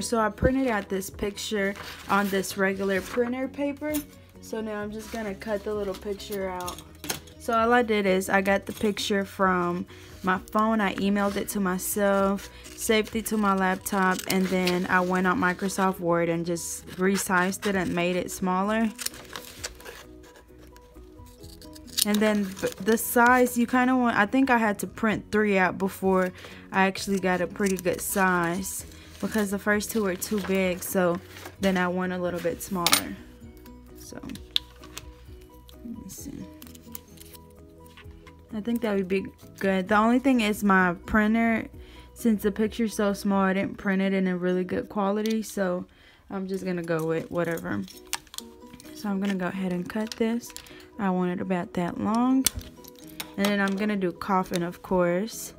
So I printed out this picture on this regular printer paper. So now I'm just gonna cut the little picture out. So all I did is I got the picture from my phone, I emailed it to myself, saved it to my laptop, and then I went on Microsoft Word and just resized it and made it smaller. And then the size, you kind of want, I think I had to print 3 out before I actually got a pretty good size, because the first 2 were too big, so then I went a little bit smaller. So, let me see. I think that would be good. The only thing is my printer, since the picture's so small, I didn't print it in a really good quality, so I'm just gonna go with whatever. So I'm gonna go ahead and cut this. I want it about that long. And then I'm gonna do coffin, of course.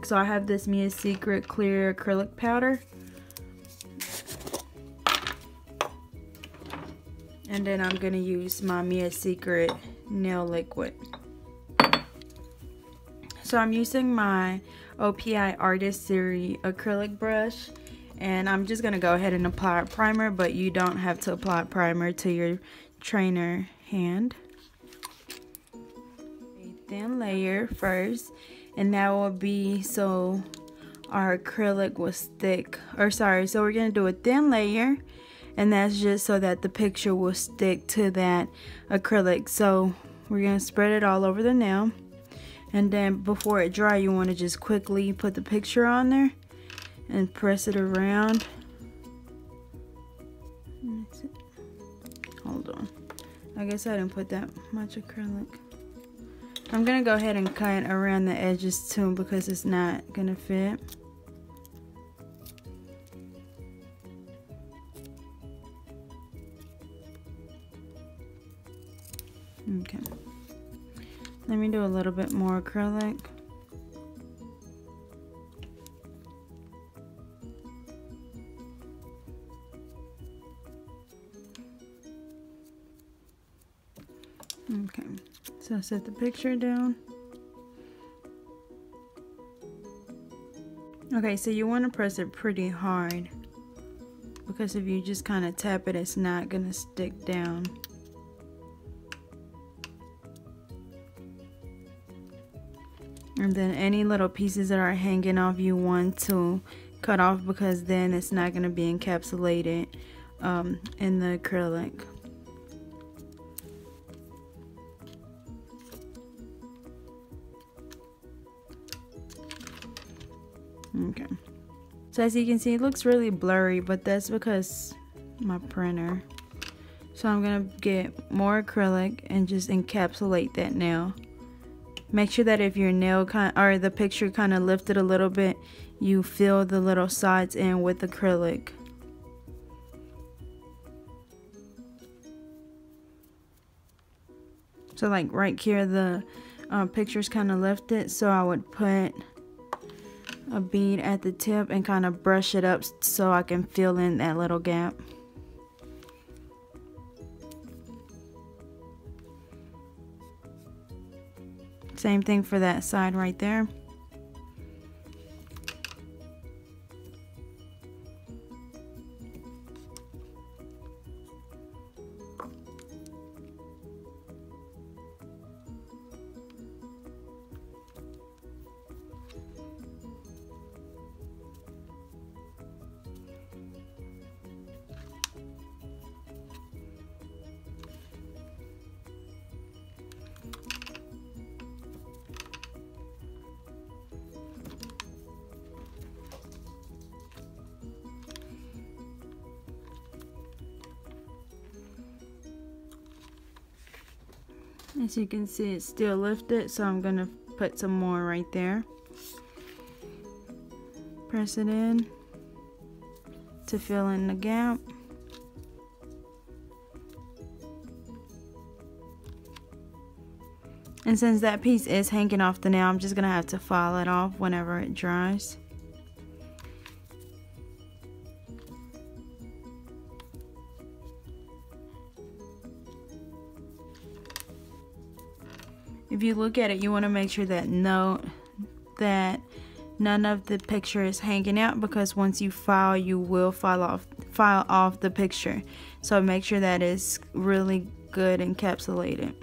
So I have this Mia's Secret clear acrylic powder. And then I'm going to use my Mia's Secret nail liquid. So I'm using my OPI Artist Series acrylic brush. And I'm just going to go ahead and apply a primer, but you don't have to apply a primer to your trainer hand. A thin layer first. And that will be so our acrylic will stick, or sorry, so we're going to do a thin layer, and that's just so that the picture will stick to that acrylic. So we're going to spread it all over the nail, and then before it dries, you want to just quickly put the picture on there and press it around. Hold on, I guess I didn't put that much acrylic. I'm gonna go ahead and cut around the edges too, because it's not gonna fit. Okay, let me do a little bit more acrylic. Okay, so set the picture down. Okay, so you want to press it pretty hard, because if you just kind of tap it, it's not going to stick down. And then any little pieces that are hanging off, you want to cut off, because then it's not going to be encapsulated in the acrylic. Okay, so as you can see, it looks really blurry, but that's because my printer. So I'm gonna get more acrylic and just encapsulate that nail. Make sure that if your nail or the picture kind of lifted a little bit, you fill the little sides in with acrylic. So like right here, the picture's kind of lifted, so I would put a bead at the tip and kind of brush it up so I can fill in that little gap. Same thing for that side right there. As you can see, it's still lifted, so I'm gonna put some more right there. Press it in to fill in the gap. And since that piece is hanging off the nail, I'm just gonna have to file it off whenever it dries. If you look at it, you want to make sure that none of the picture is hanging out, because once you file, you will file off the picture. So make sure that is really good encapsulated.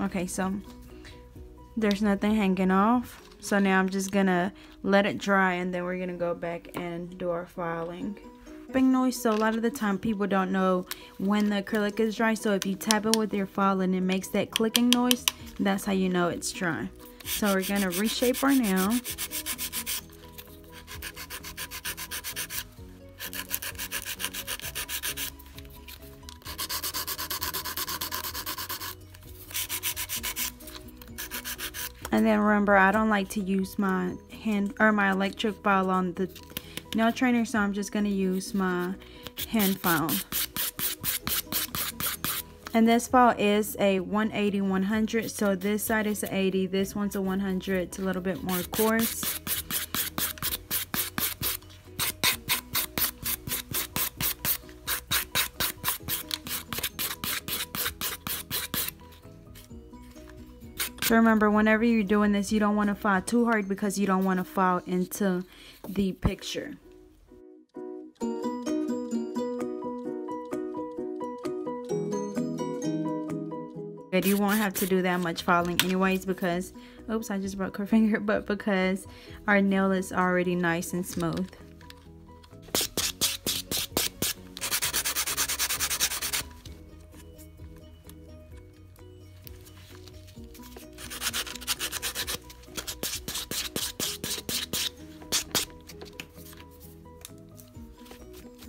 Okay, so there's nothing hanging off. So now I'm just gonna let it dry, and then we're gonna go back and do our filing. Tapping noise, so a lot of the time people don't know when the acrylic is dry, so if you tap it with your file and it makes that clicking noise, that's how you know it's dry. So we're gonna reshape our nail. And then remember, I don't like to use my hand or my electric file on the nail trainer, so I'm just going to use my hand file. And this file is a 180/100, so this side is an 80, this one's a 100. It's a little bit more coarse. So remember, whenever you're doing this, you don't want to file too hard, because you don't want to file into the picture. And you won't have to do that much filing anyways, because, oops, I just broke her finger, but because our nail is already nice and smooth.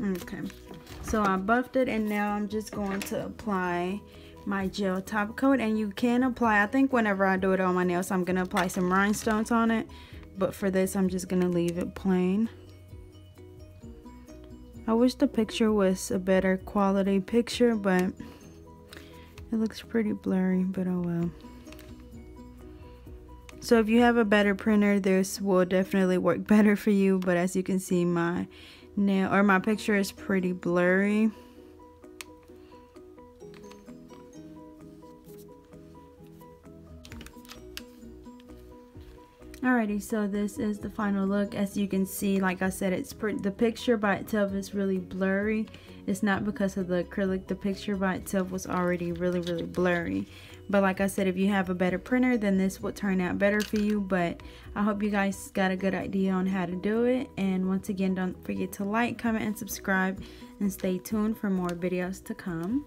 Okay, so I buffed it, and now I'm just going to apply my gel top coat. And you can apply, I think whenever I do it on my nails, I'm gonna apply some rhinestones on it, but for this I'm just gonna leave it plain. I wish the picture was a better quality picture, but it looks pretty blurry, but oh well. So if you have a better printer, this will definitely work better for you, but as you can see, my nail or my picture is pretty blurry. Alrighty, so this is the final look. As you can see, like I said, it's the picture by itself is really blurry. It's not because of the acrylic. The picture by itself was already really blurry. But like I said, if you have a better printer, then this will turn out better for you. But I hope you guys got a good idea on how to do it. And once again, don't forget to like, comment, and subscribe. And stay tuned for more videos to come.